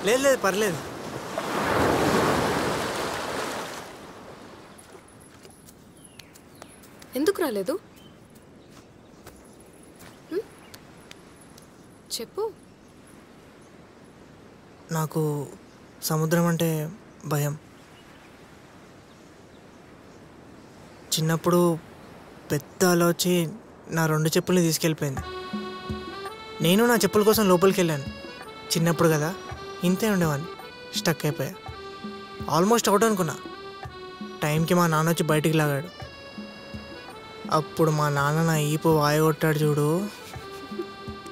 లేదు లేదు పర్లేదు. ఎందుకు రాలేదు? చెప్పు. నాకు సముద్రం అంటే భయం. చిన్నప్పుడు పెద్ద అల వచ్చి నా 2 చెప్పుల్ని తీసుకెళ్ళిపోయింది. నేను నా చెప్పుల కోసం లోపలికి వెళ్ళాను. చిన్నప్పుడు కదా, ఇంతే ఉండేవాడిని. స్టక్ అయిపోయా. ఆల్మోస్ట్ అవుట్ అనుకున్నా. టైంకి మా నాన్న వచ్చి బయటికి లాగాడు. అప్పుడు మా నాన్న నా ఈపు వాయగొట్టాడు చూడు.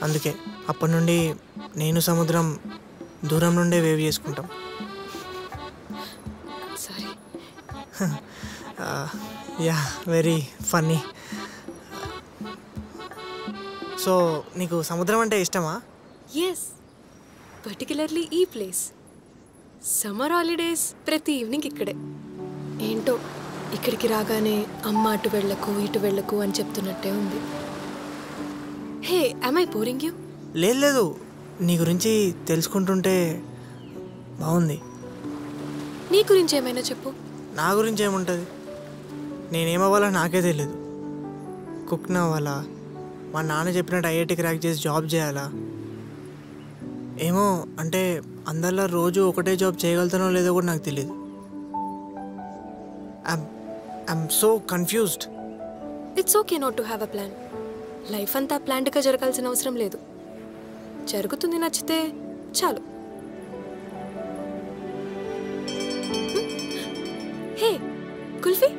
అందుకే అప్పటి నుండి నేను సముద్రం దూరం నుండే వేవ్ చేసుకుంటాం. Sorry. Yeah, very funny. So నీకు సముద్రం అంటే ఇష్టమా? ఎస్, పర్టికులర్లీ ఈ ప్లేస్. సమ్మర్ హాలిడేస్ ప్రతి ఈవినింగ్ ఇక్కడే. ఏంటో ఇక్కడికి రాగానే అమ్మ అటు వెళ్ళకు ఇటు వెళ్ళకు అని చెప్తున్నట్టే ఉంది. హే, am I boring you? లేదు లేదు, నీ గురించి తెలుసుకుంటుంటే బాగుంది. నీ గురించి ఏమైనా చెప్పు. నా గురించి ఏముంటుంది? నేనేమవ్వాలో నాకే తెలీదు. కుక్ని అవ్వాలా, మా నాన్న చెప్పినట్టు ఐఐటి క్రాక్ చేసి జాబ్ చేయాలా, ఏమో అంటే అందరిలో రోజు ఒకటే జాబ్ చేయగలుగుతానో లేదో కూడా నాకు తెలియదు. I'm so confused. It's okay not to have a plan. Life అంతా ప్లాన్డ్గా జరగాల్సిన అవసరం లేదు. జరుగుతుంది, నచ్చితే చాలు. హే కుల్ఫీ.